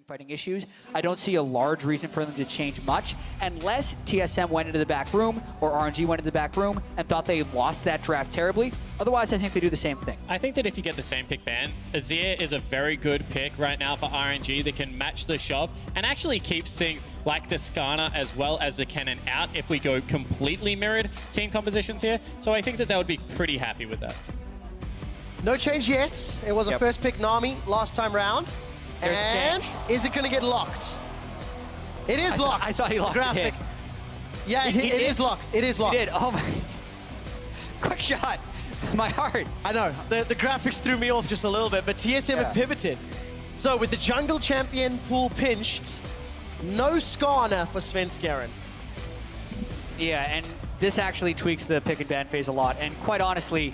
team-fighting issues. I don't see a large reason for them to change much, unless TSM went into the back room or RNG went into the back room and thought they lost that draft terribly. Otherwise, I think they do the same thing. I think that if you get the same pick ban, Azir is a very good pick right now for RNG that can match the shove and actually keeps things like the Skarner as well as the Cannon out if we go completely mirrored team compositions here. So I think that they would be pretty happy with that. No change yet. It was a first pick Nami last time round. And is it going to get locked? It is locked. I saw he locked it. Yeah, it is locked. It is locked. He did. Oh my. Quick shot. My heart. I know. The graphics threw me off just a little bit, but TSM have pivoted. So with the jungle champion pool pinched, no Skarner for Svenskeren. Yeah, and this actually tweaks the pick and ban phase a lot. And quite honestly,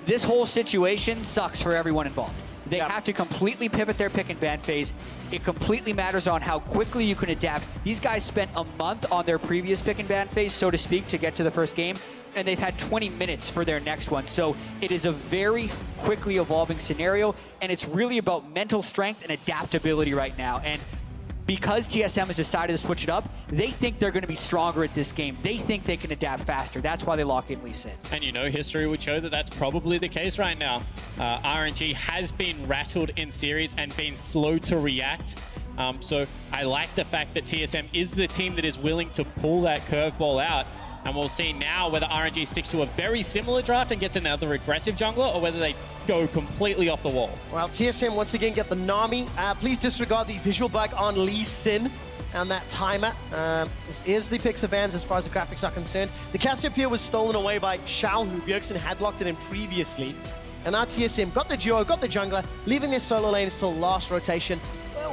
this whole situation sucks for everyone involved. They have to completely pivot their pick and ban phase. It completely matters on how quickly you can adapt. These guys spent a month on their previous pick and ban phase, so to speak, to get to the first game, and they've had 20 minutes for their next one. So it is a very quickly evolving scenario, and it's really about mental strength and adaptability right now. And because TSM has decided to switch it up, they think they're going to be stronger at this game. They think they can adapt faster. That's why they lock in Lee Sin. And you know, history would show that that's probably the case right now. RNG has been rattled in series and been slow to react. So I like the fact that TSM is the team that is willing to pull that curveball out. And we'll see now whether RNG sticks to a very similar draft and gets another aggressive jungler, or whether they go completely off the wall. Well, TSM once again get the Nami. Please disregard the visual bug on Lee Sin and that timer. This is the Pixar bans as far as the graphics are concerned. The Cassiopeia was stolen away by Xiao, who Bjergsen had locked it in previously. And now TSM got the duo, got the jungler, leaving their solo lane until last rotation.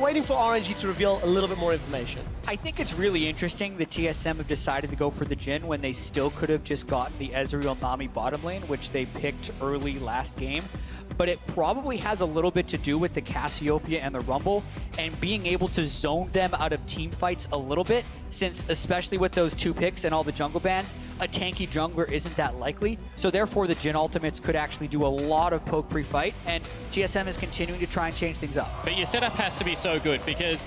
Waiting for RNG to reveal a little bit more information. I think it's really interesting that TSM have decided to go for the Jhin when they still could have just gotten the Ezreal Nami bottom lane, which they picked early last game. But it probably has a little bit to do with the Cassiopeia and the Rumble and being able to zone them out of team fights a little bit, since especially with those two picks and all the jungle bans, a tanky jungler isn't that likely. So therefore the Jhin ultimates could actually do a lot of poke pre-fight, and TSM is continuing to try and change things up. But your setup has to be so good, because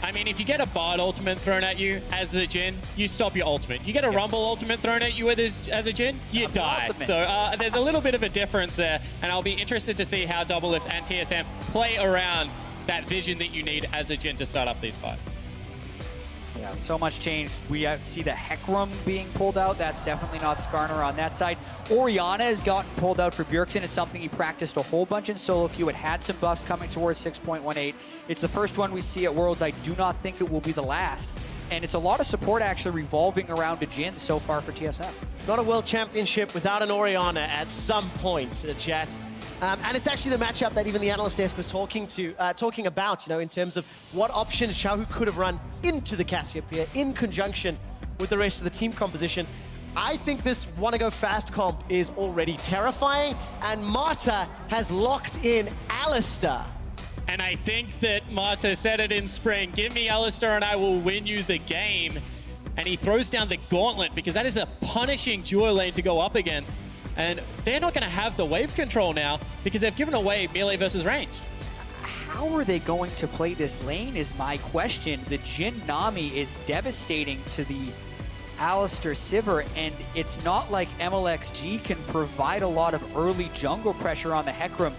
I mean, if you get a Bard ultimate thrown at you as a Jhin, you stop your ultimate. You get a Rumble ultimate thrown at you as a Jhin, you die. So there's a little bit of a difference there, and I'll be interested to see how Doublelift and TSM play around that vision that you need as a Jhin to start up these fights. Yeah, so much change. We see the Hecarim being pulled out. That's definitely not Skarner on that side. Orianna has gotten pulled out for Bjergsen. It's something he practiced a whole bunch in solo queue. It had some buffs coming towards 6.18. It's the first one we see at Worlds. I do not think it will be the last. And it's a lot of support actually revolving around a Jhin so far for TSM. It's not a World Championship without an Orianna at some point, Jet. And it's actually the matchup that even the analyst desk was talking about, you know, in terms of what options Xiaohu could have run into the Cassiopeia in conjunction with the rest of the team composition. I think this wanna-go fast comp is already terrifying, and Marta has locked in Alistar. And I think that Marta said it in spring, give me Alistar and I will win you the game. And he throws down the gauntlet, because that is a punishing duo lane to go up against. And they're not going to have the wave control now because they've given away melee versus range. How are they going to play this lane is my question. The Jhin Nami is devastating to the Alistar Sivir, and it's not like MLXG can provide a lot of early jungle pressure on the Hecarim.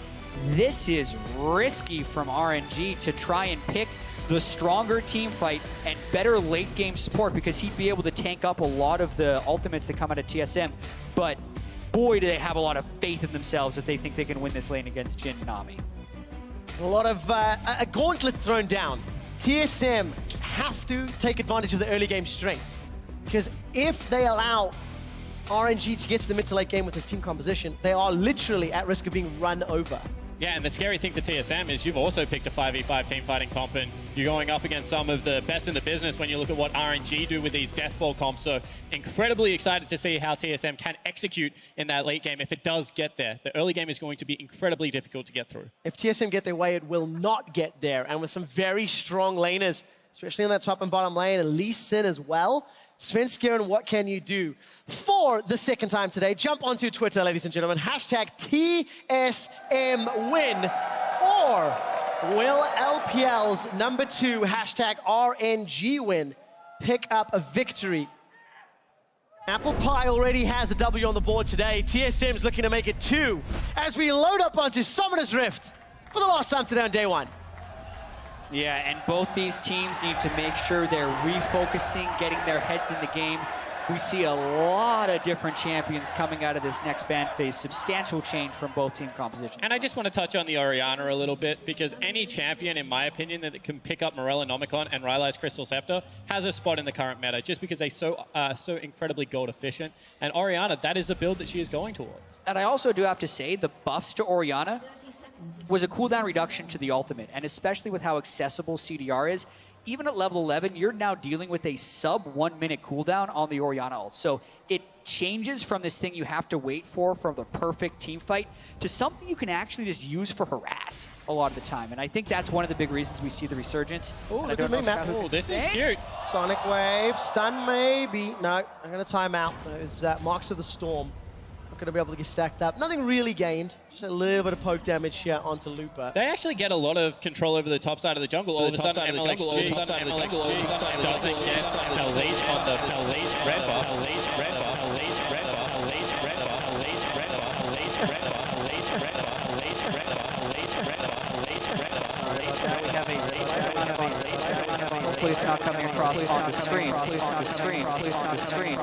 This is risky from RNG to try and pick the stronger team fight and better late game support, because he'd be able to tank up a lot of the ultimates that come out of TSM. But boy, do they have a lot of faith in themselves if they think they can win this lane against Jhin Nami. A lot of a gauntlet thrown down. TSM have to take advantage of the early game strengths, because if they allow RNG to get to the mid to late game with this team composition, they are literally at risk of being run over. Yeah, and the scary thing for TSM is you've also picked a 5v5 team fighting comp, and you're going up against some of the best in the business when you look at what RNG do with these deathball comps. So incredibly excited to see how TSM can execute in that late game if it does get there. The early game is going to be incredibly difficult to get through. If TSM get their way, it will not get there. And with some very strong laners, especially in that top and bottom lane, and Lee Sin as well. Svenskeren, what can you do? For the second time today, jump onto Twitter, ladies and gentlemen. Hashtag TSM win, or Will LPL's #2 hashtag RNG win pick up a victory? Apple Pie already has a W on the board today. TSM's looking to make it 2 as we load up onto Summoner's Rift for the last time today on day 1. Yeah, and both these teams need to make sure they're refocusing, getting their heads in the game. We see a lot of different champions coming out of this next ban phase. Substantial change from both team compositions. And I just want to touch on the Orianna a little bit, because any champion, in my opinion, that can pick up Morella Nomicon and Rylai's Crystal Scepter has a spot in the current meta, just because they're so incredibly gold efficient. And Orianna, that is the build that she is going towards. And I also do have to say, the buffs to Orianna was a cooldown reduction to the ultimate, and especially with how accessible CDR is, even at level 11, you're now dealing with a sub 1 minute cooldown on the Orianna ult. So it changes from this thing you have to wait for the perfect team fight to something you can actually just use for harass a lot of the time. And I think that's one of the big reasons we see the resurgence. Oh, look at me, Matt. Oh, this is cute. Sonic Wave, stun maybe. No, I'm going to time out. Those Marks of the Storm. Going to be able to get stacked up. Nothing really gained. Just a little bit of poke damage here onto Looper. They actually get a lot of control over the top side of the jungle. All of a sudden, MLXG doesn't get Pelzation on the Pelzation red buff. Hopefully it's not coming across on the stream.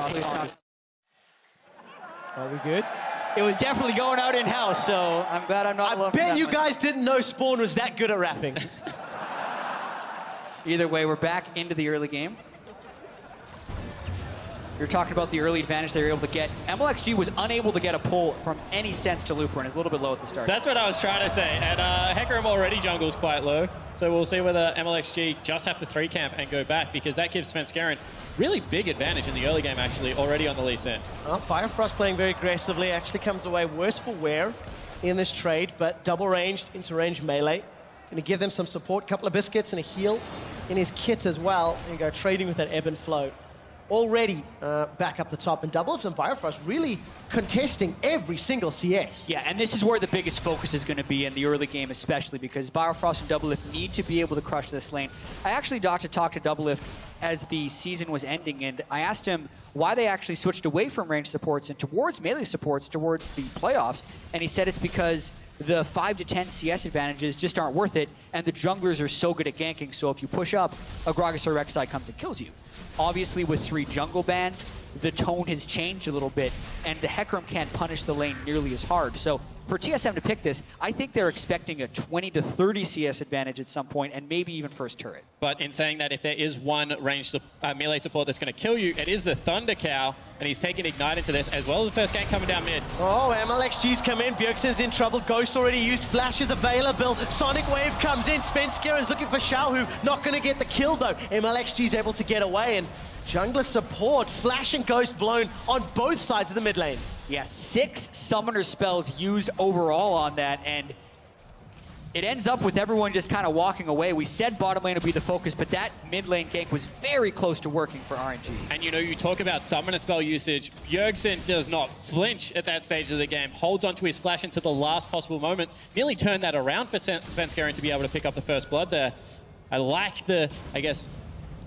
Are we good? It was definitely going out in-house, so I'm glad I'm not alone. I bet you guys didn't know Spawn was that good at rapping. Either way, we're back into the early game. You're talking about the early advantage they were able to get. MLXG was unable to get a pull from any sense to Looper, and is a little bit low at the start. That's what I was trying to say. And Hecarim already jungles quite low, so we'll see whether MLXG just have to 3 camp and go back, because that gives Svenskeren really big advantage in the early game, actually, already on the Lee Sin. Firefrost playing very aggressively, actually comes away worse for wear in this trade, but double ranged into range melee. Going to give them some support, couple of biscuits and a heal in his kit as well. There you go, trading with that ebb and flow. Already back up the top, and Doublelift and Bifrost really contesting every single CS. Yeah, and this is where the biggest focus is going to be in the early game, especially because Bifrost and Doublelift need to be able to crush this lane. I actually got to talk to Doublelift as the season was ending, and I asked him why they actually switched away from range supports and towards melee supports towards the playoffs, and he said it's because the 5 to 10 CS advantages just aren't worth it, and the junglers are so good at ganking, so if you push up, a Gragas or Rek'Sai comes and kills you. Obviously, with 3 jungle bans, the tone has changed a little bit, and the Hecarim can't punish the lane nearly as hard. So for TSM to pick this, I think they're expecting a 20 to 30 CS advantage at some point, and maybe even first turret. But in saying that, if there is one ranged melee support that's going to kill you, it is the Thunder Cow, and he's taking Ignite into this, as well as the first gank coming down mid. Oh, MLXG's come in, Bjergsen's in trouble, Ghost already used, Flash is available, Sonic Wave comes in, Svenskeren looking for Xiaohu, not going to get the kill though. MLXG's able to get away, and jungler support, Flash and Ghost blown on both sides of the mid lane. Yeah, 6 summoner spells used overall on that, and it ends up with everyone just kind of walking away. We said bottom lane would be the focus, but that mid lane gank was very close to working for RNG. And you know, you talk about summoner spell usage, Bjergsen does not flinch at that stage of the game, holds onto his flash until the last possible moment, nearly turned that around for Svenskeren to be able to pick up the first blood there. I like the, I guess,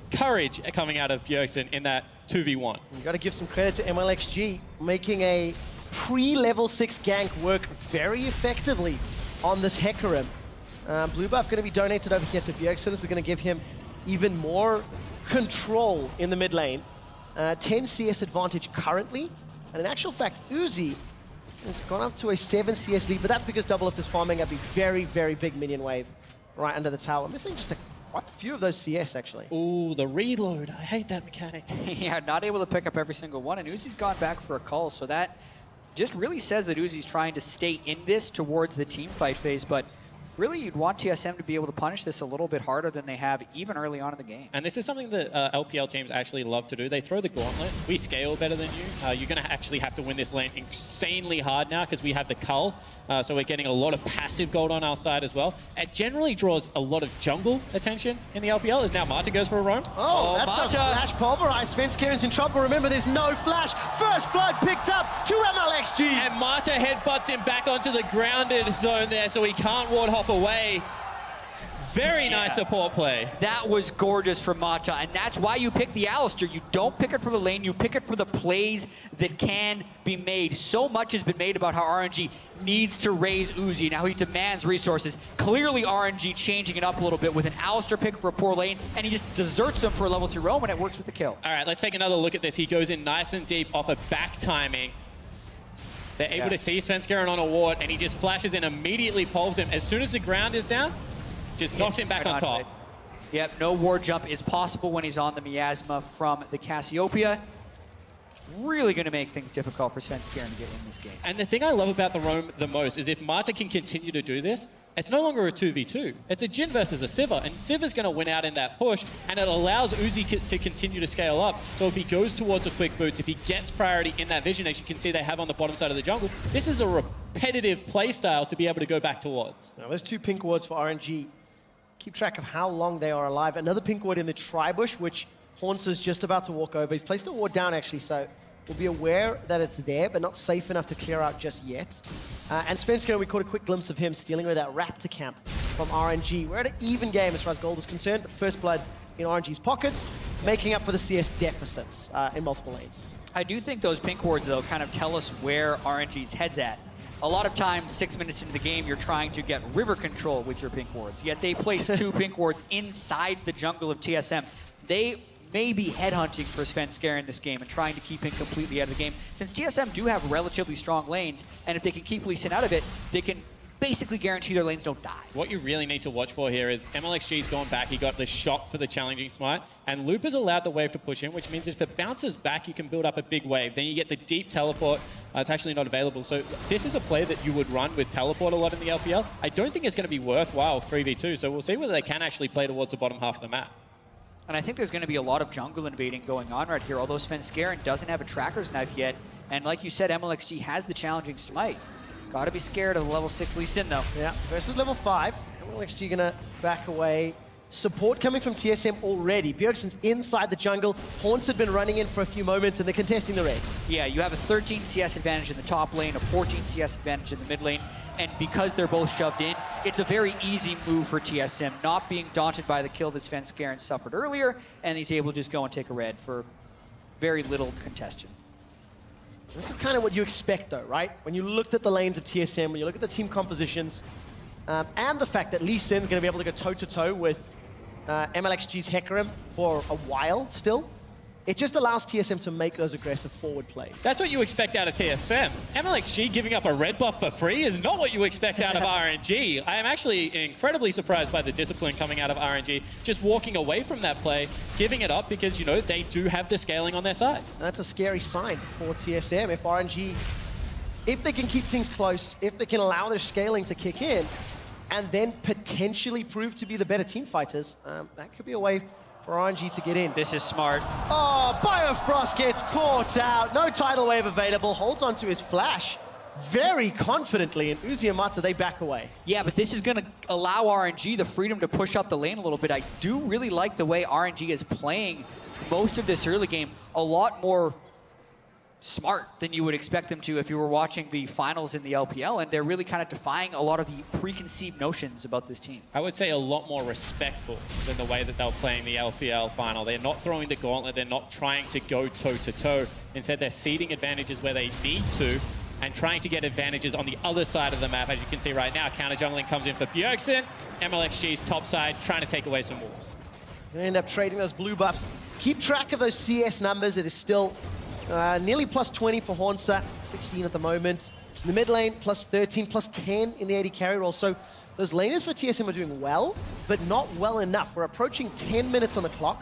courage coming out of Bjergsen in that 2v1. You've got to give some credit to MLXG, making a pre-level 6 gank work very effectively on this Hecarim. Blue buff going to be donated over here to Bjergsen. This is going to give him even more control in the mid lane. 10 CS advantage currently, and in actual fact, Uzi has gone up to a 7 CS lead, but that's because Doublelift is farming up a very, very big minion wave right under the tower. Missing just quite a few of those CS, actually. Ooh, the reload. I hate that mechanic. Yeah, not able to pick up every single one, and Uzi's gone back for a call, so that just really says that Uzi's trying to stay in this towards the team fight phase, but really you'd want TSM to be able to punish this a little bit harder than they have even early on in the game. And this is something that LPL teams actually love to do. They throw the gauntlet. We scale better than you. You're going to actually have to win this lane insanely hard now because we have the cull. So we're getting a lot of passive gold on our side as well. It generally draws a lot of jungle attention in the LPL as now Marta goes for a roam. Oh, that's Marta. a flash pulverized. Svenskeren's in trouble. Remember, there's no flash. First blood picked up to MLXG. And Marta headbutts him back onto the grounded zone there, so he can't ward hop away. Very nice support play. That was gorgeous from Mata, and that's why you pick the Alistair. You don't pick it for the lane, you pick it for the plays that can be made. So much has been made about how RNG needs to raise Uzi, now he demands resources. Clearly RNG changing it up a little bit with an Alistair pick for a poor lane, and he just deserts them for a level 3 roam, and it works with the kill. All right, let's take another look at this. He goes in nice and deep off of back timing. They're able to see Svenskeren on a ward, and he just flashes and immediately pulls him. As soon as the ground is down, just knocks him back on top. Yep, no ward jump is possible when he's on the Miasma from the Cassiopeia. Really going to make things difficult for Svenskeren to get in this game. And the thing I love about the roam the most is if Marta can continue to do this, it's no longer a 2v2. It's a Jhin versus a Sivir, and Sivir's going to win out in that push, and it allows Uzi to continue to scale up. So if he goes towards a quick boots, if he gets priority in that vision, as you can see they have on the bottom side of the jungle, this is a repetitive play style to be able to go back towards. Now, there's 2 pink wards for RNG. Keep track of how long they are alive. Another pink ward in the tri-bush, which Hornsa's just about to walk over. He's placed a ward down, actually, so we'll be aware that it's there, but not safe enough to clear out just yet. And Svenskeren, we caught a quick glimpse of him stealing away that Raptor camp from RNG. We're at an even game as far as gold is concerned, but first blood in RNG's pockets, making up for the CS deficits in multiple lanes. I do think those pink wards, though, kind of tell us where RNG's head's at. A lot of times, 6 minutes into the game, you're trying to get river control with your pink wards, yet they place 2 pink wards inside the jungle of TSM. They may be headhunting for Svenskeren this game and trying to keep him completely out of the game. Since TSM do have relatively strong lanes, and if they can keep Lee Sin out of it, they can basically guarantee their lanes don't die. What you really need to watch for here is MLXG's gone back. He got the shot for the challenging smite, and Loop has allowed the wave to push in, which means if it bounces back, you can build up a big wave. Then you get the deep teleport. It's actually not available. So this is a play that you would run with teleport a lot in the LPL. I don't think it's going to be worthwhile 3v2, so we'll see whether they can actually play towards the bottom half of the map. And I think there's going to be a lot of jungle invading going on right here, although Svenskeren doesn't have a tracker's knife yet. And like you said, MLXG has the challenging smite. Got to be scared of the level 6 Lee Sin, though. Yeah, versus level 5. MLXG going to back away. Support coming from TSM already. Bjergsen's inside the jungle. Horns had been running in for a few moments, and they're contesting the raid. Yeah, you have a 13 CS advantage in the top lane, a 14 CS advantage in the mid lane. And because they're both shoved in, it's a very easy move for TSM, not being daunted by the kill that Svenskeren suffered earlier, and he's able to just go and take a red for very little congestion. This is kind of what you expect, though, right? When you looked at the lanes of TSM, when you look at the team compositions, and the fact that Lee Sin's going to be able to go toe-to-toe with MLXG's Hecarim for a while still, it just allows TSM to make those aggressive forward plays. That's what you expect out of TSM. MLXG giving up a red buff for free is not what you expect out of RNG. I am actually incredibly surprised by the discipline coming out of RNG, just walking away from that play, giving it up because, you know, they do have the scaling on their side. And that's a scary sign for TSM. If RNG, if they can keep things close, if they can allow their scaling to kick in, and then potentially prove to be the better team fighters, that could be a way for RNG to get in. This is smart. Oh, Biofrost gets caught out. No tidal wave available. Holds onto his flash very confidently. And Uzi and Mata, they back away. Yeah, but this is going to allow RNG the freedom to push up the lane a little bit. I do really like the way RNG is playing most of this early game. A lot more smart than you would expect them to if you were watching the finals in the LPL, and they're really kind of defying a lot of the preconceived notions about this team. I would say a lot more respectful than the way that they were playing the LPL final. They're not throwing the gauntlet, they're not trying to go toe-to-toe. Instead, they're ceding advantages where they need to and trying to get advantages on the other side of the map. As you can see right now, counter-jungling comes in for Bjergsen. MLXG's top side trying to take away some wolves. They end up trading those blue buffs. Keep track of those CS numbers. It is still nearly plus 20 for Hornsa, 16 at the moment. In the mid lane, plus 13, plus 10 in the AD carry role. So those laners for TSM are doing well, but not well enough. We're approaching 10 minutes on the clock,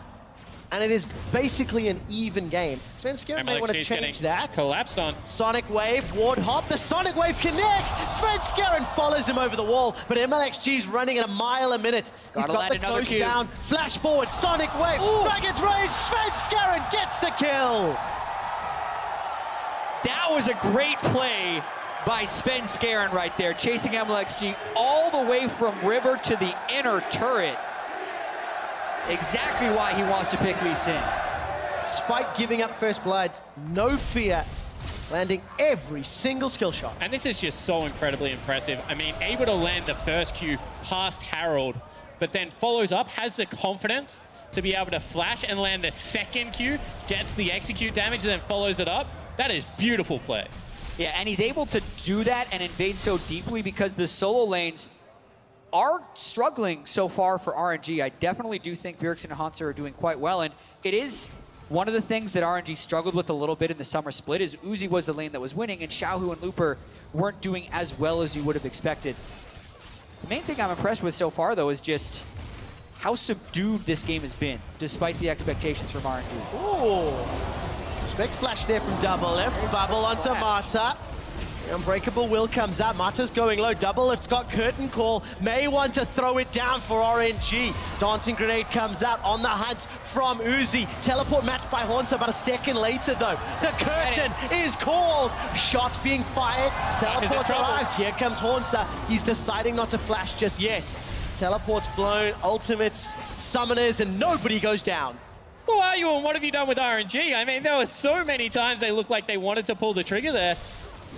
and it is basically an even game. Svenskeren may want to change that. Collapsed on. Sonic Wave, Ward Hop, the Sonic Wave connects! Svenskeren follows him over the wall, but MLXG's running at a mile a minute. He's got the close down, flash forward, Sonic Wave, Dragon's Rage, Svenskeren gets the kill! That was a great play by Svenskeren right there, chasing MLXG all the way from river to the inner turret. Exactly why he wants to pick Lee Sin. Despite giving up first blood, no fear, landing every single skill shot. And this is just so incredibly impressive. I mean, able to land the first Q past Harold but then follows up, has the confidence to be able to flash and land the second Q, gets the execute damage, and then follows it up. That is beautiful play. Yeah, and he's able to do that and invade so deeply because the solo lanes are struggling so far for RNG. I definitely do think Bjergsen and Hansa are doing quite well, and it is one of the things that RNG struggled with a little bit in the summer split is Uzi was the lane that was winning, and Xiaohu and Looper weren't doing as well as you would have expected. The main thing I'm impressed with so far, though, is just how subdued this game has been, despite the expectations from RNG. Ooh. Respect flash there from Double Lift. Bubble onto Marta. Unbreakable Will comes out. Marta's going low. Double Lift's got curtain call. May want to throw it down for RNG. Dancing Grenade comes out on the hunt from Uzi. Teleport matched by Hansa about a second later, though. The curtain is called. Shots being fired. Teleport arrives. Here comes Hansa. He's deciding not to flash just yet. Teleport's blown. Ultimates, summoners, and nobody goes down. Who are you and what have you done with RNG? I mean, there were so many times they looked like they wanted to pull the trigger there.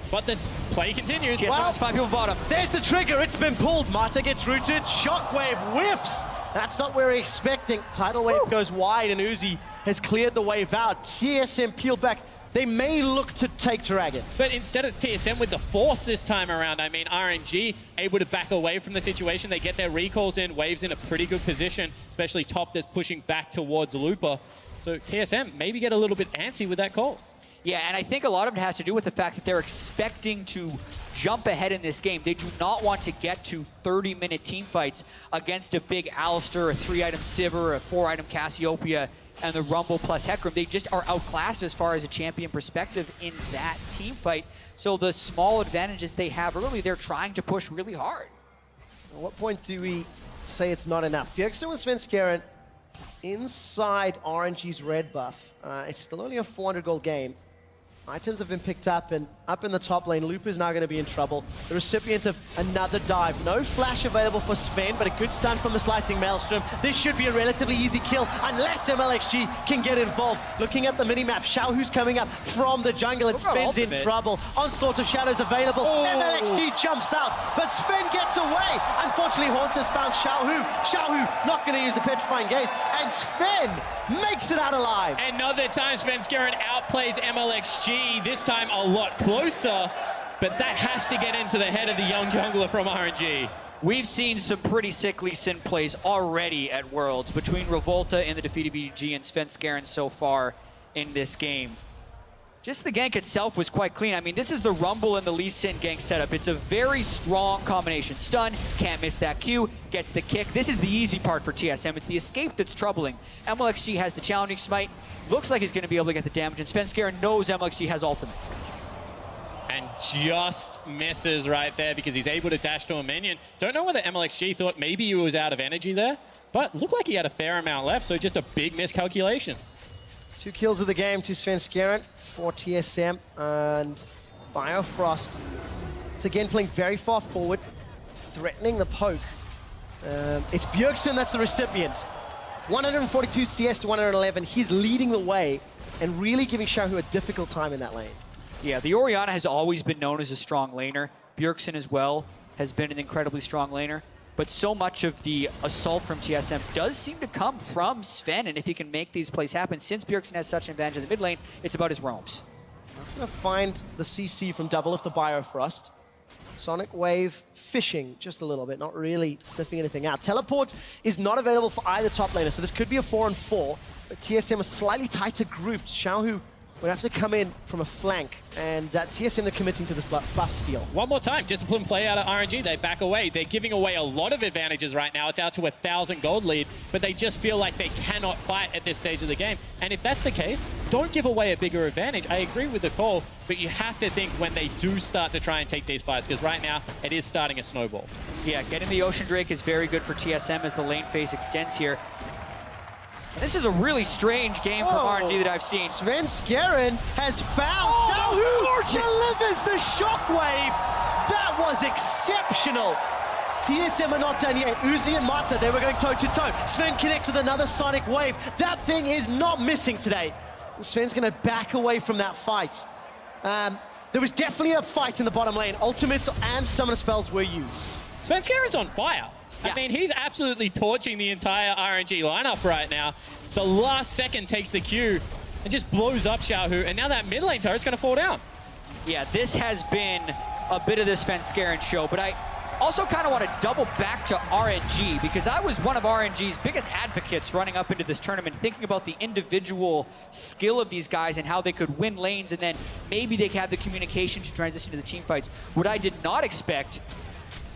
But the play continues. Yes, well, 5 people bottom. There's the trigger. It's been pulled. Marta gets rooted. Shockwave whiffs. That's not what we're expecting. Tidal wave goes wide, and Uzi has cleared the wave out. TSM peeled back. They may look to take Dragon. But instead it's TSM with the force this time around. I mean, RNG able to back away from the situation. They get their recalls in. Wave's in a pretty good position, especially top that's pushing back towards Looper. So TSM maybe get a little bit antsy with that call. Yeah, and I think a lot of it has to do with the fact that they're expecting to jump ahead in this game. They do not want to get to 30-minute team fights against a big Alistar, a 3-item Sivir, a 4-item Cassiopeia, and the Rumble plus Hecarim. They just are outclassed as far as a champion perspective in that team fight. So the small advantages they have early, they're trying to push really hard. At what point do we say it's not enough? Bjergsen with Svenskeren inside RNG's red buff. It's still only a 400 gold game. Items have been picked up, and up in the top lane, Looper's now going to be in trouble. The recipient of another dive. No flash available for Sven, but a good stun from the Slicing Maelstrom. This should be a relatively easy kill, unless MLXG can get involved. Looking at the minimap, Xiaohu's coming up from the jungle, and Sven's in trouble. Onslaught of Shadows available. MLXG jumps out, but Sven gets away. Unfortunately, Haunts has found Xiaohu. Xiaohu not going to use the Petrifying Gaze, and Sven makes it out alive. Another time Svenskeren outplays MLXG, this time a lot closer, but that has to get into the head of the young jungler from RNG. We've seen some pretty sickly Sin plays already at Worlds between Revolta and the defeated BG and Svenskeren so far in this game. Just the gank itself was quite clean. I mean, this is the Rumble and the Lee Sin gank setup. It's a very strong combination. Stun, can't miss that Q, gets the kick. This is the easy part for TSM. It's the escape that's troubling. MLXG has the challenging smite. Looks like he's going to be able to get the damage, and Svenskeren knows MLXG has ultimate. And just misses right there because he's able to dash to a minion. Don't know whether MLXG thought maybe he was out of energy there, but looked like he had a fair amount left, so just a big miscalculation. 2 kills of the game to Svenskeren for TSM, and Biofrost. It's again playing very far forward, threatening the poke. It's Bjergsen that's the recipient. 142 CS to 111. He's leading the way and really giving Xiaohu a difficult time in that lane. Yeah, the Orianna has always been known as a strong laner. Bjergsen as well has been an incredibly strong laner. But so much of the assault from TSM does seem to come from Sven, and if he can make these plays happen, since Bjergsen has such an advantage in the mid lane, it's about his roams. I'm going to find the CC from Double Lift the Biofrost. Sonic Wave fishing just a little bit, not really sniffing anything out. Teleport is not available for either top laner, so this could be a 4-on-4. But TSM is slightly tighter grouped. Xiaohu would have to come in from a flank, and TSM are committing to this buff steal. One more time, disciplined play out of RNG. They back away. They're giving away a lot of advantages right now. It's out to a 1,000 gold lead, but they just feel like they cannot fight at this stage of the game. And if that's the case, don't give away a bigger advantage. I agree with the call, but you have to think when they do start to try and take these fights, because right now it is starting a snowball. Yeah, getting the Ocean Drake is very good for TSM as the lane phase extends here. This is a really strange game from RNG that I've seen. Svenskeren has found Xiaohu delivers the shockwave. That was exceptional. TSM are not done yet. Uzi and Marta, they were going toe-to-toe. Sven connects with another Sonic Wave. That thing is not missing today. Sven's going to back away from that fight. There was definitely a fight in the bottom lane. Ultimates and summoner spells were used. Svenskeren is on fire. Yeah. I mean, he's absolutely torching the entire RNG lineup right now. The last second takes the Q and just blows up Xiaohu, and now that mid lane turret's going to fall down. Yeah, this has been a bit of the Svenskeren show, but I also kind of want to double back to RNG, because I was one of RNG's biggest advocates running up into this tournament, thinking about the individual skill of these guys and how they could win lanes, and then maybe they could have the communication to transition to the team fights. What I did not expect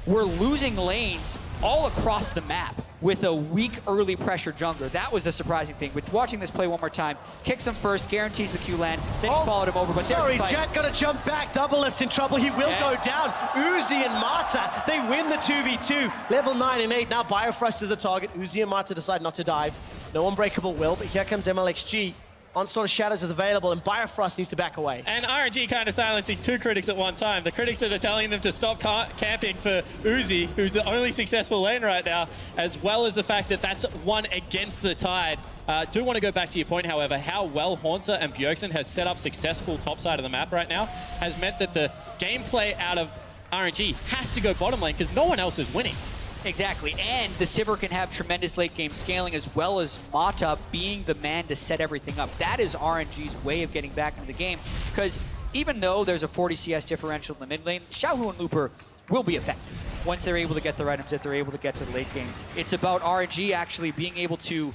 were losing lanes all across the map with a weak early pressure jungler. That was the surprising thing. But watching this play one more time, kicks him first, guarantees the Q land, then he followed him over. But sorry, Jack got to jump back. Double Lift's in trouble. He will go down. Uzi and Marta, they win the 2v2. Level 9 and 8. Now Biofrost is a target. Uzi and Marta decide not to dive. No Unbreakable will, but here comes MLXG. Onslaught of Shadows is available, and Biofrost needs to back away. And RNG kind of silencing two critics at one time. The critics that are telling them to stop camping for Uzi, who's the only successful lane right now, as well as the fact that that's one against the tide. Do want to go back to your point, however, how well Haunter and Bjergsen has set up successful top side of the map right now has meant that the gameplay out of RNG has to go bottom lane because no one else is winning. Exactly, and the Sivir can have tremendous late game scaling, as well as Mata being the man to set everything up. That is RNG's way of getting back into the game, because even though there's a 40 CS differential in the mid lane, Xiaohu and Looper will be effective once they're able to get their items, if they're able to get to the late game. It's about RNG actually being able to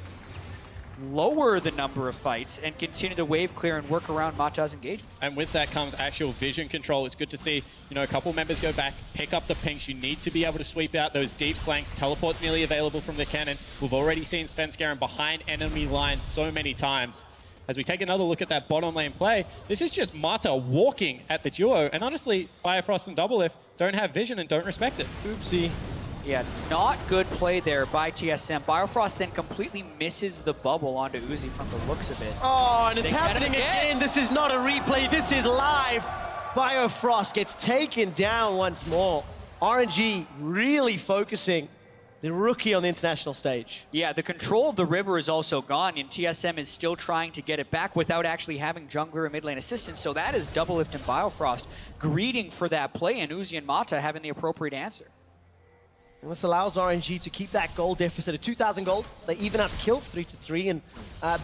lower the number of fights and continue to wave clear and work around Mata's engagement. And with that comes actual vision control. It's good to see, you know, a couple members go back, pick up the pinks. You need to be able to sweep out those deep flanks. Teleport's nearly available from the cannon. We've already seen Svenskeren behind enemy lines so many times. As we take another look at that bottom lane play, this is just Mata walking at the duo. And honestly, Biofrost and Doublelift don't have vision and don't respect it. Oopsie. Yeah, not good play there by TSM. Biofrost then completely misses the bubble onto Uzi from the looks of it. Oh, and it's They happening again. This is not a replay. This is live. Biofrost gets taken down once more. RNG really focusing the rookie on the international stage. Yeah, the control of the river is also gone, and TSM is still trying to get it back without actually having jungler and mid lane assistance. So that is Doublelift and Biofrost greeting for that play, and Uzi and Mata having the appropriate answer. And this allows RNG to keep that gold deficit of 2,000 gold. They even out kills 3-3, and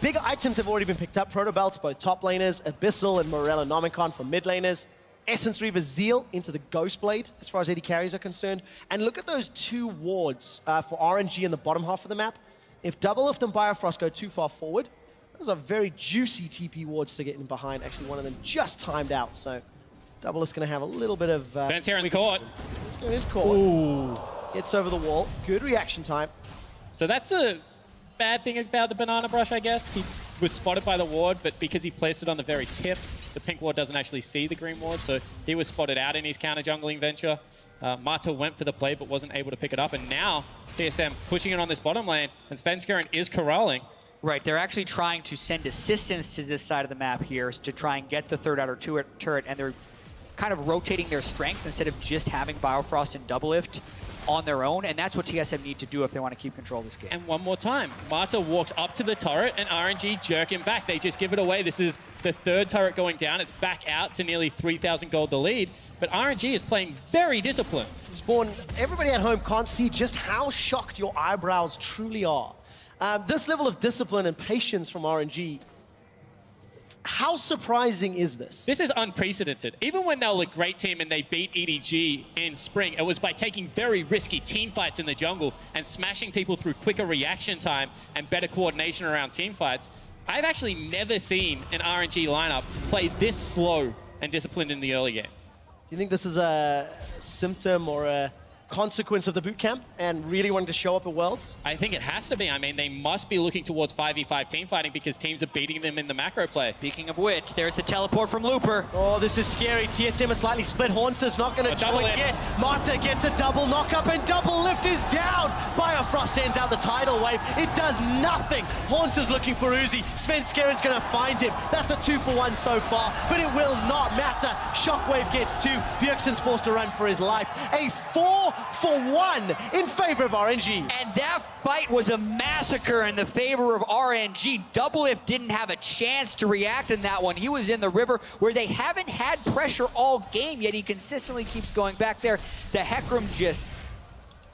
big items have already been picked up. Proto belts, both top laners, Abyssal and Morello Nomicon for mid laners. Essence Reaver Zeal into the Ghost Blade, as far as AD carries are concerned. And look at those two wards for RNG in the bottom half of the map. If Doublelift and Biofrost go too far forward, those are very juicy TP wards to get in behind. Actually, one of them just timed out, so Doublelift's going to have a little bit of... Svenskaren's caught. Svenskeren is caught. Ooh. Gets over the wall. Good reaction time. So that's a bad thing about the banana brush, I guess. He was spotted by the ward, but because he placed it on the very tip, the pink ward doesn't actually see the green ward, so he was spotted out in his counter-jungling venture. Mata went for the play, but wasn't able to pick it up, and now TSM pushing it on this bottom lane, and Svenskeren is corralling. Right, they're actually trying to send assistance to this side of the map here to try and get the third outer turret, and they're kind of rotating their strength instead of just having Biofrost and Doublelift on their own, and that's what TSM need to do if they want to keep control of this game. And one more time, Mata walks up to the turret and RNG jerk him back. They just give it away. This is the third turret going down. It's back out to nearly 3,000 gold the lead, but RNG is playing very disciplined. Spawn, everybody at home can't see just how shocked your eyebrows truly are. This level of discipline and patience from RNG, how surprising is this? This is unprecedented. Even when they were a great team and they beat EDG in spring, it was by taking very risky team fights in the jungle and smashing people through quicker reaction time and better coordination around team fights. I've actually never seen an RNG lineup play this slow and disciplined in the early game. Do you think this is a symptom or a consequence of the boot camp and really wanting to show up at Worlds? I think it has to be. I mean, they must be looking towards 5v5 team fighting because teams are beating them in the macro play. Speaking of which, there's the teleport from Looper. Oh, this is scary. TSM is slightly split. Haunter's not going to join yet. Mata gets a double knock-up and Doublelift is down. Biofrost sends out the tidal wave. It does nothing. Haunter's looking for Uzi. Svenskeren's going to find him. That's a 2-for-1 so far, but it will not matter. Shockwave gets 2. Bjergsen's forced to run for his life. A 4-for-1 in favor of RNG. And that fight was a massacre in the favor of RNG. Doublelift didn't have a chance to react in that one. He was in the river where they haven't had pressure all game, yet he consistently keeps going back there. The Hecarim just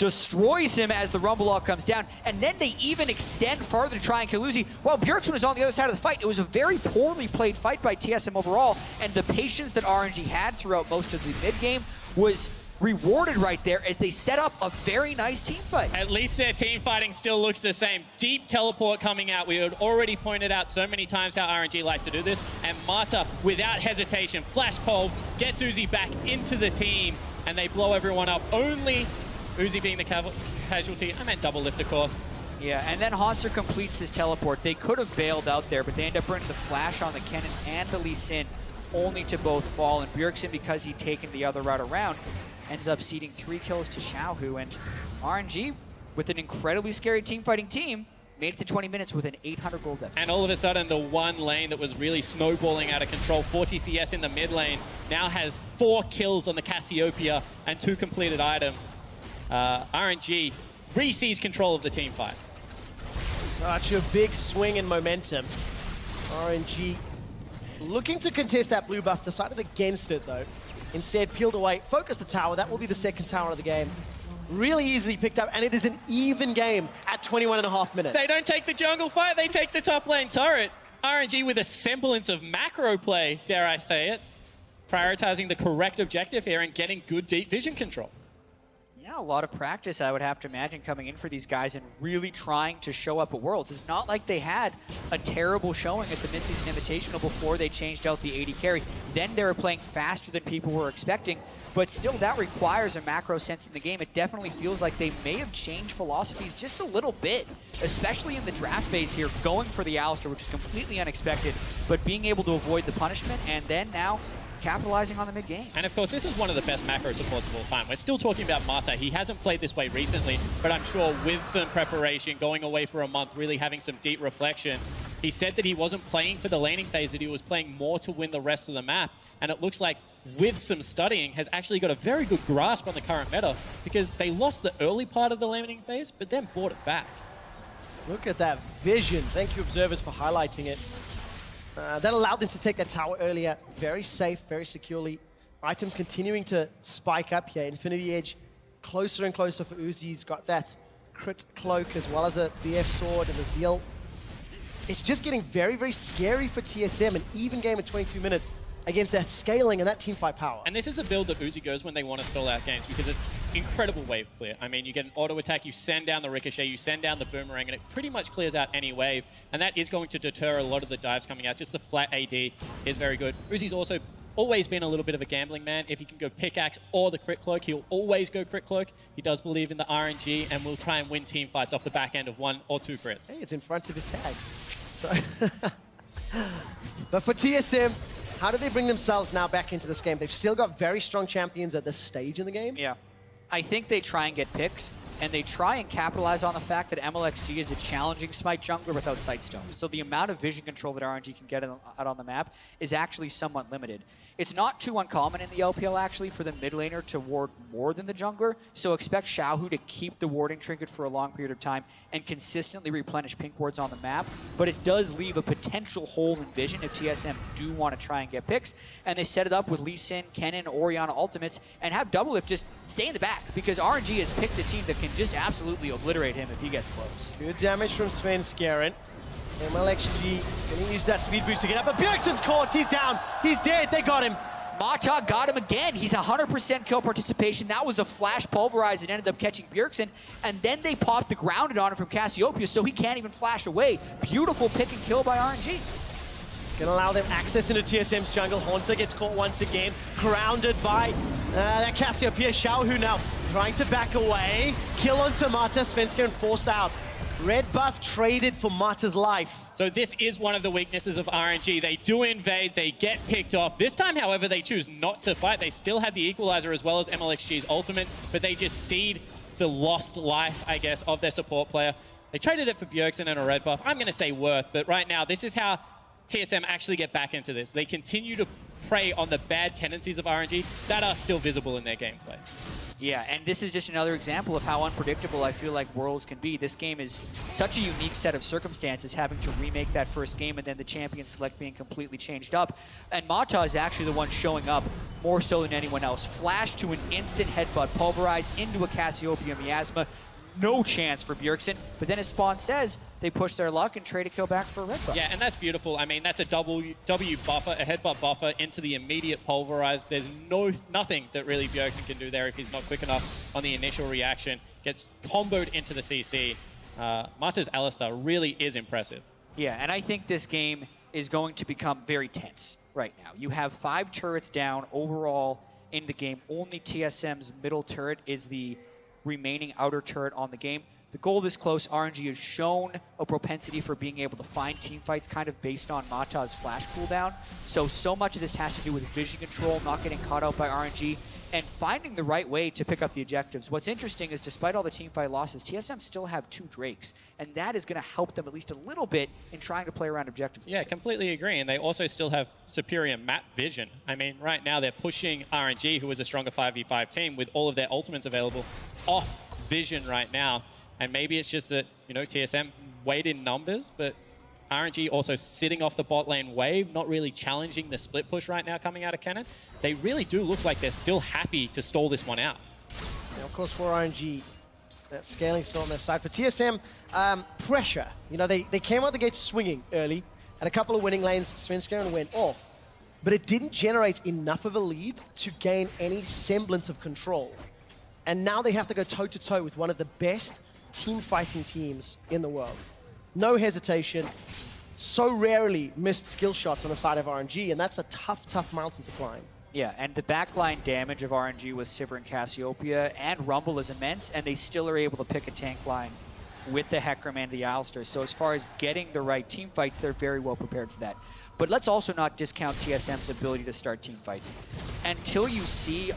destroys him as the Rumble Lock comes down, and then they even extend further to try and kill Uzi. While Bjergsen was on the other side of the fight, it was a very poorly played fight by TSM overall, and the patience that RNG had throughout most of the mid-game was rewarded right there as they set up a very nice team fight. At least their team fighting still looks the same. Deep teleport coming out. We had already pointed out so many times how RNG likes to do this. And Mata, without hesitation, flash pulls, gets Uzi back into the team, and they blow everyone up. Only Uzi being the casualty. I meant double lift, of course. Yeah, and then Hanser completes his teleport. They could have bailed out there, but they end up bringing the flash on the Kennen and the Lee Sin, only to both fall. And Bjergsen, because he'd taken the other route around, ends up ceding 3 kills to Xiaohu, and RNG, with an incredibly scary team-fighting team, made it to 20 minutes with an 800 gold deficit. And all of a sudden, the one lane that was really snowballing out of control, 40 CS in the mid lane, now has 4 kills on the Cassiopeia and 2 completed items. RNG re-sees control of the team fights. Such a big swing in momentum. RNG looking to contest that blue buff, decided against it though. Instead, peeled away, focused the tower. That will be the second tower of the game. Really easily picked up, and it is an even game at 21.5 minutes. They don't take the jungle fight, they take the top lane turret. RNG with a semblance of macro play, dare I say it. Prioritizing the correct objective here and getting good deep vision control. Yeah, a lot of practice, I would have to imagine, coming in for these guys and really trying to show up at Worlds. It's not like they had a terrible showing at the Mid-Season Invitational before they changed out the AD carry. Then they were playing faster than people were expecting, but still that requires a macro sense in the game. It definitely feels like they may have changed philosophies just a little bit, especially in the draft phase here, going for the Alistar, which is completely unexpected, but being able to avoid the punishment, and then now capitalizing on the mid-game. And of course, this is one of the best macro supports of all time. We're still talking about Mata. He hasn't played this way recently, but I'm sure with some preparation, going away for a month, really having some deep reflection, he said that he wasn't playing for the laning phase, that he was playing more to win the rest of the map. And it looks like with some studying, has actually got a very good grasp on the current meta, because they lost the early part of the laning phase, but then brought it back. Look at that vision. Thank you, observers, for highlighting it. That allowed them to take that tower earlier. Very safe, very securely. Items continuing to spike up here. Infinity Edge closer and closer for Uzi. He's got that crit cloak as well as a BF sword and a Zeal. It's just getting very, very scary for TSM. An even game of 22 minutes against that scaling and that teamfight power. And this is a build that Uzi goes when they want to stall out games, because it's incredible wave clear. I mean, you get an auto attack, you send down the ricochet, you send down the boomerang, and it pretty much clears out any wave. And that is going to deter a lot of the dives coming out. Just the flat AD is very good. Uzi's also always been a little bit of a gambling man. If he can go pickaxe or the crit cloak, he'll always go crit cloak. He does believe in the RNG and will try and win team fights off the back end of 1 or 2 crits. Hey, it's in front of his tag. So but for TSM, how do they bring themselves now back into this game? They've still got very strong champions at this stage in the game. Yeah. I think they try and get picks, and they try and capitalize on the fact that MLXG is a challenging Smite jungler without Sightstone. So the amount of vision control that RNG can get out on the map is actually somewhat limited. It's not too uncommon in the LPL, actually, for the mid laner to ward more than the jungler, so expect Xiaohu to keep the warding trinket for a long period of time and consistently replenish pink wards on the map, but it does leave a potential hole in vision if TSM do want to try and get picks, and they set it up with Lee Sin, Kennen, Orianna ultimates, and have Double Lift just stay in the back, because RNG has picked a team that can just absolutely obliterate him if he gets close. Good damage from Sven Skaren. MLXG gonna use that speed boost to get up, but Bjergsen's caught, he's down, he's dead, they got him. Mata got him again. He's 100% kill participation. That was a flash pulverize that ended up catching Bjergsen, and then they popped the grounded on him from Cassiopeia, so he can't even flash away. Beautiful pick and kill by RNG. Gonna allow them access into TSM's jungle. Hanser gets caught once again, grounded by that Cassiopeia. Xiaohu now trying to back away. Kill onto Mata, Sven Skaren forced out. Red buff traded for Mata's life. So this is one of the weaknesses of RNG. They do invade, they get picked off. This time, however, they choose not to fight. They still have the equalizer as well as MLXG's ultimate, but they just cede the lost life, I guess, of their support player. They traded it for Bjergsen and a red buff. I'm going to say worth, but right now, this is how TSM actually get back into this. They continue to prey on the bad tendencies of RNG that are still visible in their gameplay. Yeah, and this is just another example of how unpredictable I feel like Worlds can be. This game is such a unique set of circumstances, having to remake that first game and then the champion select being completely changed up. And Mata is actually the one showing up more so than anyone else. Flash to an instant headbutt, pulverize into a Cassiopeia Miasma. No chance for Bjergsen, but then as Spawn says, they push their luck and trade a kill back for a red buff. Yeah, and that's beautiful. I mean, that's a W buffer, a headbutt buffer into the immediate pulverize. There's nothing that really Bjergsen can do there if he's not quick enough on the initial reaction. Gets comboed into the CC. Mata's Alistar really is impressive. Yeah, and I think this game is going to become very tense right now. You have 5 turrets down overall in the game. Only TSM's middle turret is the remaining outer turret on the game. The goal this close, RNG has shown a propensity for being able to find team fights kind of based on Mata's flash cooldown. So much of this has to do with vision control, not getting caught out by RNG, and finding the right way to pick up the objectives. What's interesting is despite all the team fight losses, TSM still have 2 Drakes, and that is going to help them at least a little bit in trying to play around objectives. Yeah, completely agree. And they also still have superior map vision. I mean, right now they're pushing RNG, who is a stronger 5v5 team, with all of their ultimates available, off vision right now. And maybe it's just that, you know, TSM weighed in numbers, but RNG also sitting off the bot lane wave, not really challenging the split push right now coming out of Cannon. They really do look like they're still happy to stall this one out. Now, of course, for RNG, that scaling's not on their side. For TSM, pressure. You know, they came out the gate swinging early, had a couple of winning lanes, Svenskeren went off, but it didn't generate enough of a lead to gain any semblance of control. And now they have to go toe-to-toe with one of the best team fighting teams in the world. No hesitation. So rarely missed skill shots on the side of RNG, and that's a tough, tough mountain to climb. Yeah, and the backline damage of RNG with Sivir and Cassiopeia and Rumble is immense, and they still are able to pick a tank line with the Hecarim and the Alistar. So as far as getting the right team fights, they're very well prepared for that. But let's also not discount TSM's ability to start team fights. Until you see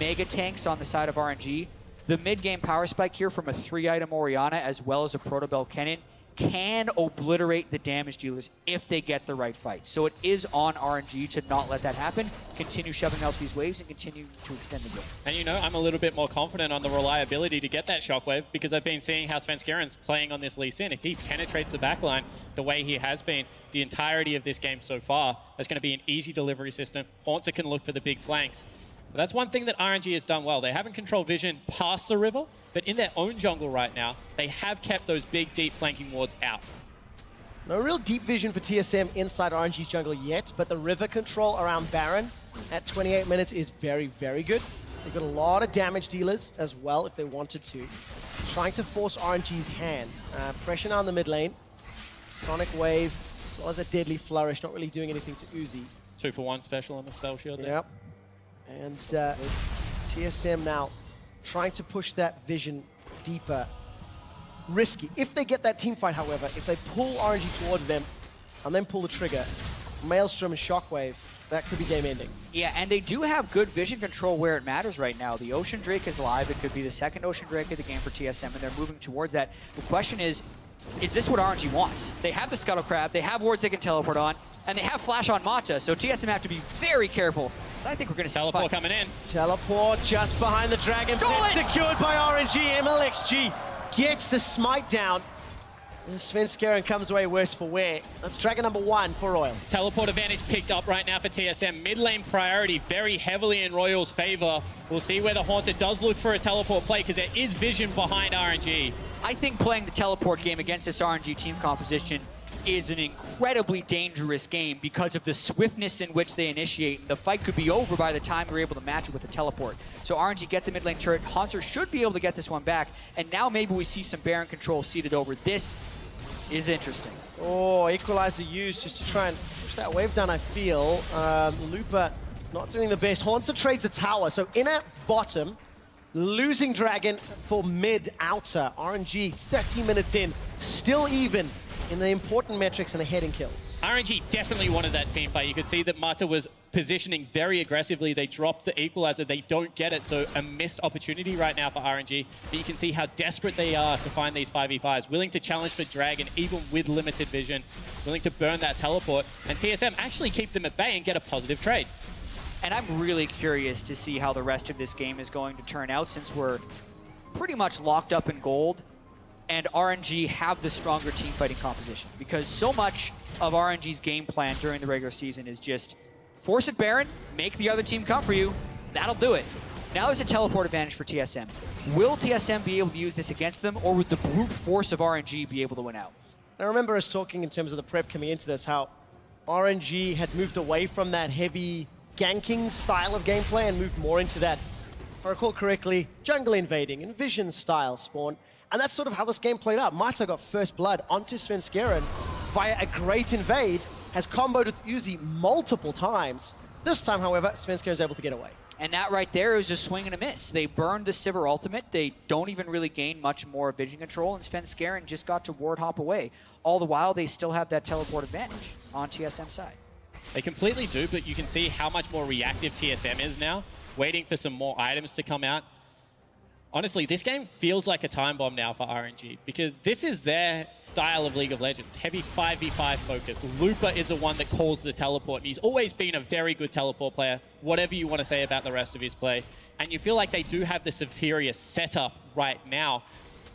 mega tanks on the side of RNG, the mid-game power spike here from a 3-item Orianna as well as a Protobell Kennen can obliterate the damage dealers if they get the right fight. So it is on RNG to not let that happen, continue shoving out these waves, and continue to extend the game. And you know, I'm a little bit more confident on the reliability to get that shockwave because I've been seeing how Svenskeren's playing on this Lee Sin. If he penetrates the backline the way he has been the entirety of this game so far, that's going to be an easy delivery system. Hauntzer can look for the big flanks. But that's one thing that RNG has done well. They haven't controlled vision past the river, but in their own jungle right now, they have kept those big, deep flanking wards out. No real deep vision for TSM inside RNG's jungle yet, but the river control around Baron at 28 minutes is very, very good. They've got a lot of damage dealers as well if they wanted to. Trying to force RNG's hand. Pressure now in the mid lane. Sonic Wave, as well as a Deadly Flourish, not really doing anything to Uzi. 2-for-1 special on the spell shield there. Yep. And TSM now trying to push that vision deeper. Risky. If they get that team fight, however, if they pull RNG towards them and then pull the trigger, Maelstrom and Shockwave, that could be game ending. Yeah, and they do have good vision control where it matters right now. The Ocean Drake is live. It could be the second Ocean Drake of the game for TSM, and they're moving towards that. The question is this what RNG wants? They have the Scuttle Crab, they have wards they can teleport on, and they have Flash on Mata, so TSM have to be very careful. So I think we're going to see Teleport coming in. Teleport just behind the Dragon Pit, secured by RNG. MLXG gets the smite down. And Svenskeren comes away worse for wear. That's Dragon number 1 for Royal. Teleport advantage picked up right now for TSM. Mid lane priority very heavily in Royal's favor. We'll see where the Haunter does look for a teleport play because there is vision behind RNG. I think playing the teleport game against this RNG team composition is an incredibly dangerous game because of the swiftness in which they initiate. The fight could be over by the time you're able to match it with a teleport. So RNG get the mid lane turret. Haunter should be able to get this one back. And now maybe we see some Baron control seated over. This is interesting. Oh, Equalizer used just to try and push that wave down, I feel. Looper not doing the best. Haunter trades a tower. So inner, bottom, losing Dragon for mid, outer. RNG 30 minutes in, still even in the important metrics and ahead in kills. RNG definitely wanted that team fight. You could see that Mata was positioning very aggressively. They dropped the equalizer. They don't get it, so a missed opportunity right now for RNG. But you can see how desperate they are to find these 5v5s. Willing to challenge for Dragon, even with limited vision. Willing to burn that teleport. And TSM actually keep them at bay and get a positive trade. And I'm really curious to see how the rest of this game is going to turn out, since we're pretty much locked up in gold and RNG have the stronger team fighting composition. Because so much of RNG's game plan during the regular season is just force it Baron, make the other team come for you, that'll do it. Now there's a teleport advantage for TSM. Will TSM be able to use this against them, or would the brute force of RNG be able to win out? I remember us talking in terms of the prep coming into this, how RNG had moved away from that heavy ganking style of gameplay and moved more into that, if I recall correctly, jungle invading and vision style spawn. And that's sort of how this game played out. Mata got first blood onto Svenskeren via a great invade, has comboed with Uzi multiple times. This time, however, Svenskeren is able to get away. And that right there is just swing and a miss. They burned the Sivir ultimate. They don't even really gain much more vision control, and Svenskeren just got to ward hop away. All the while, they still have that teleport advantage on TSM's side. They completely do, but you can see how much more reactive TSM is now, waiting for some more items to come out. Honestly, this game feels like a time bomb now for RNG, because this is their style of League of Legends. Heavy 5v5 focus. Lupa is the one that calls the teleport, and he's always been a very good teleport player, whatever you want to say about the rest of his play. And you feel like they do have the superior setup right now.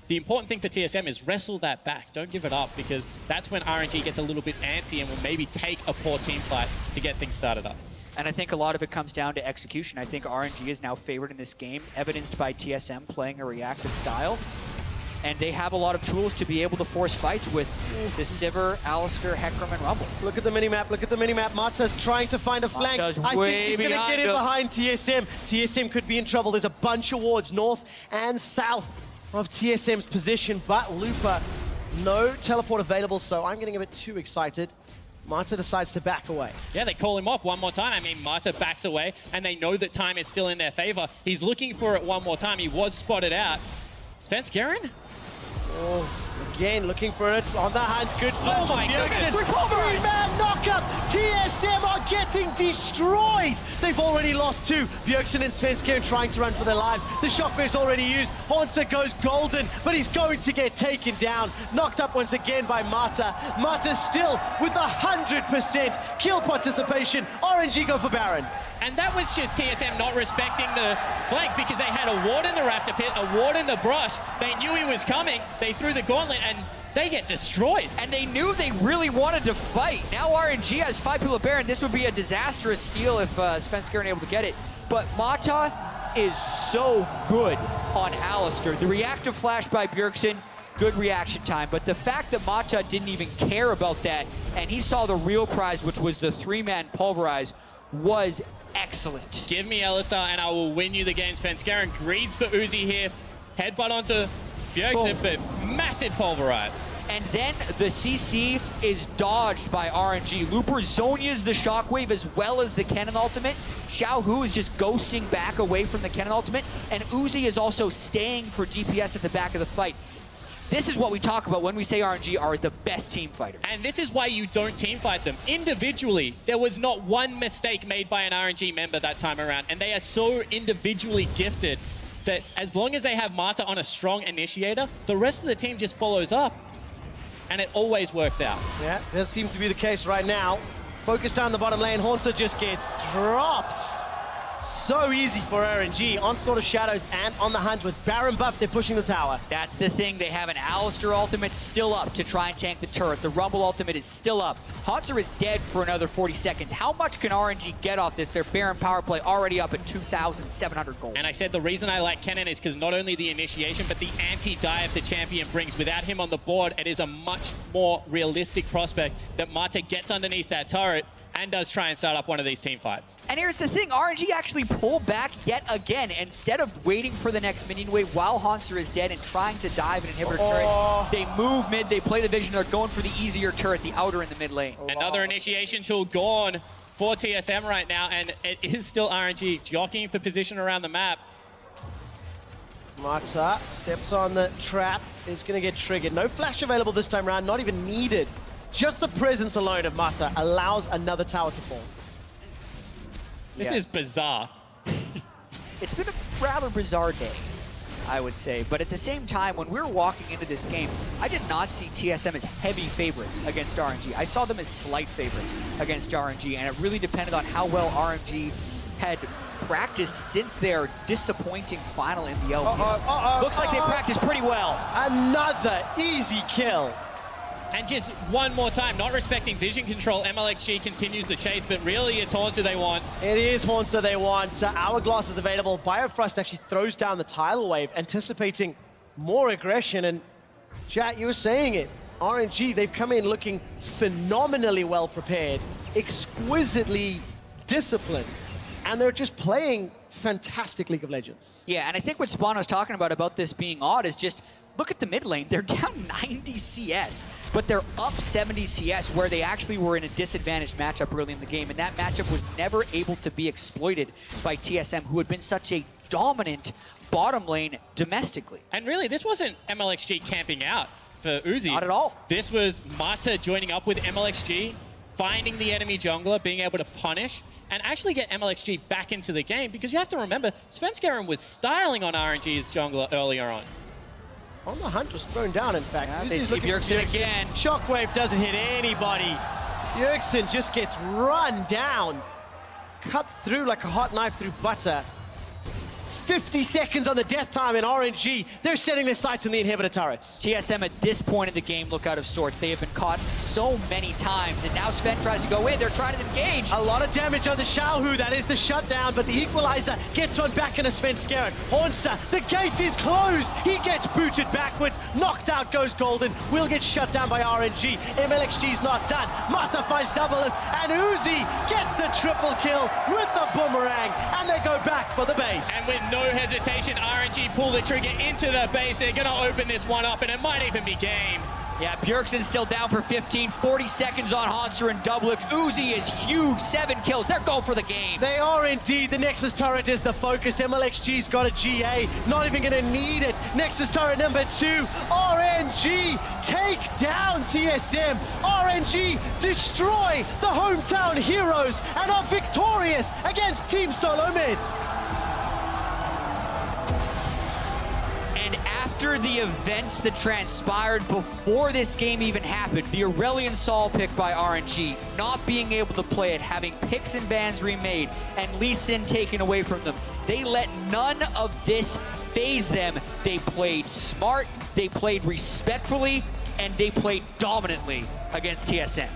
The important thing for TSM is wrestle that back. Don't give it up, because that's when RNG gets a little bit antsy and will maybe take a poor team fight to get things started up. And I think a lot of it comes down to execution. I think RNG is now favored in this game, evidenced by TSM playing a reactive style. And they have a lot of tools to be able to force fights with the Sivir, Alistar, Hecarim, and Rumble. Look at the minimap, look at the minimap. Mata's trying to find a flank. Mata's I think he's going to get in behind TSM. TSM could be in trouble. There's a bunch of wards north and south of TSM's position, but Lupa, no teleport available, so I'm getting a bit too excited. Mata decides to back away. Yeah, they call him off one more time. I mean, Mata backs away, and they know that time is still in their favor. He's looking for it one more time. He was spotted out. Svenskeren? Oh, again, looking for it on the hunt. Good play. Oh my goodness. Three-man knockup. TSM are getting destroyed. They've already lost two. Bjergsen and Svenskeren trying to run for their lives. The shockwave's already used. Haunter goes golden, but he's going to get taken down. Knocked up once again by Mata. Mata still with 100% kill participation. RNG go for Baron. And that was just TSM not respecting the flank, because they had a ward in the Raptor pit, a ward in the brush. They knew he was coming. They threw the gauntlet, and they get destroyed. And they knew they really wanted to fight. Now RNG has 5 people at Baron. This would be a disastrous steal if Svenskeren able to get it. But Mata is so good on Alistar. The reactive flash by Bjergsen, good reaction time. But the fact that Mata didn't even care about that, and he saw the real prize, which was the 3-man pulverize, was excellent. Give me Alistar and I will win you the game. Svenskeren greeds for Uzi here. Headbutt onto Bjergsen, but massive pulverize. And then the CC is dodged by RNG. Looper Zonia's the shockwave as well as the cannon ultimate. Xiaohu is just ghosting back away from the cannon ultimate. And Uzi is also staying for DPS at the back of the fight. This is what we talk about when we say RNG are the best team fighter. And this is why you don't team fight them. Individually, there was not one mistake made by an RNG member that time around. And they are so individually gifted that as long as they have Mata on a strong initiator, the rest of the team just follows up. And it always works out. Yeah, does seem to be the case right now. Focus down the bottom lane. Haunter just gets dropped. So easy for RNG. Onslaught of Shadows and on the hunt with Baron buff. They're pushing the tower. That's the thing. They have an Alistar ultimate still up to try and tank the turret. The Rumble ultimate is still up. Haunter is dead for another 40 seconds. How much can RNG get off this? Their Baron power play already up at 2,700 gold. And I said the reason I like Kennen is because not only the initiation, but the anti-dive the champion brings. Without him on the board, it is a much more realistic prospect that Mata gets underneath that turret and does try and start up one of these team fights. And here's the thing, RNG actually pull back yet again. Instead of waiting for the next minion wave while Haunter is dead and trying to dive an inhibitor turret, they move mid, they play the vision, they're going for the easier turret, the outer in the mid lane. Another initiation tool gone for TSM right now, and it is still RNG jockeying for position around the map. Mata steps on the trap, is going to get triggered. No flash available this time around, not even needed. Just the presence alone of Mata allows another tower to fall. This is bizarre. It's been a rather bizarre day, I would say. But at the same time, when we were walking into this game, I did not see TSM as heavy favorites against RNG. I saw them as slight favorites against RNG, and it really depended on how well RNG had practiced since their disappointing final in the LPL. Looks like they practiced pretty well. Another easy kill. And just one more time, not respecting vision control, MLXG continues the chase, but really it's Haunter they want. It is Haunter they want. Hourglass is available. Biofrost actually throws down the tidal wave, anticipating more aggression. And Chat, you were saying it. RNG, they've come in looking phenomenally well prepared, exquisitely disciplined, and they're just playing fantastic League of Legends. Yeah, and I think what Spawn was talking about this being odd is just, look at the mid lane. They're down 90 CS, but they're up 70 CS, where they actually were in a disadvantaged matchup early in the game, and that matchup was never able to be exploited by TSM, who had been such a dominant bottom lane domestically. And really, this wasn't MLXG camping out for Uzi. Not at all. This was Mata joining up with MLXG, finding the enemy jungler, being able to punish, and actually get MLXG back into the game, because you have to remember, Svenskeren was styling on RNG's jungler earlier on. On the hunt was thrown down, in fact. Yeah, they see Bjergsen again. Shockwave doesn't hit anybody. Bjergsen just gets run down. Cut through like a hot knife through butter. 50 seconds on the death time in RNG. They're setting their sights on the inhibitor turrets. TSM at this point in the game look out of sorts. They have been caught so many times, and now Sven tries to go in. They're trying to engage. A lot of damage on the Xiaohu. That is the shutdown, but the equalizer gets one back in a Svenskeren. Hornsa, the gate is closed. He gets booted backwards. Knocked out goes Golden. Will get shut down by RNG. MLXG's not done. Mata finds double lift, and Uzi gets the triple kill with the boomerang, and they go back for the base. And with no hesitation, RNG pull the trigger into the base. They're going to open this one up, and it might even be game. Yeah, Bjergsen's still down for 15, 40 seconds on Haunter and double lift. Uzi is huge, 7 kills. They're going for the game. They are indeed. The Nexus turret is the focus. MLXG's got a GA, not even going to need it. Nexus turret number 2, RNG take down TSM. RNG destroy the hometown heroes and are victorious against Team SoloMid. And after the events that transpired before this game even happened, the Aurelion Sol pick by RNG, not being able to play it, having picks and bans remade, and Lee Sin taken away from them, they let none of this phase them. They played smart, they played respectfully, and they played dominantly against TSM.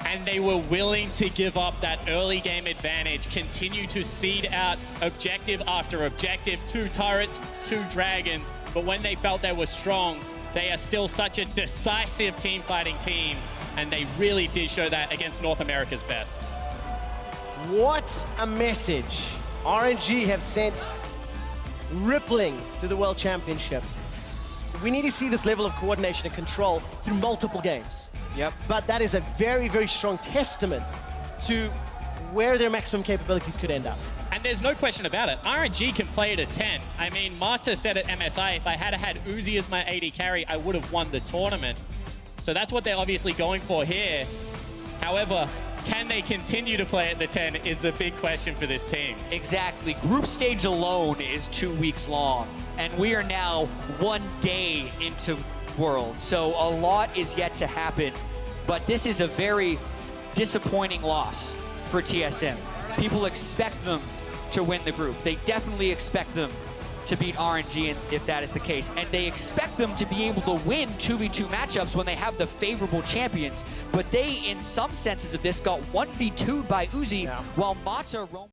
And they were willing to give up that early game advantage, continue to seed out objective after objective, 2 turrets, 2 dragons. But when they felt they were strong, they are still such a decisive team fighting team, and they really did show that against North America's best. What a message RNG have sent rippling through the World Championship. We need to see this level of coordination and control through multiple games. Yep. But that is a very, very strong testament to where their maximum capabilities could end up. And there's no question about it. RNG can play it at 10. I mean, Mata said at MSI, if I had had Uzi as my AD carry, I would have won the tournament. So that's what they're obviously going for here. However, can they continue to play at the 10 is a big question for this team. Exactly. Group stage alone is 2 weeks long, and we are now 1 day into Worlds. So a lot is yet to happen, but this is a very disappointing loss for TSM. People expect them to win the group. They definitely expect them to beat RNG if that is the case. And they expect them to be able to win 2v2 matchups when they have the favorable champions. But they, in some senses of this, got 1v2'd by Uzi while Mata roamed.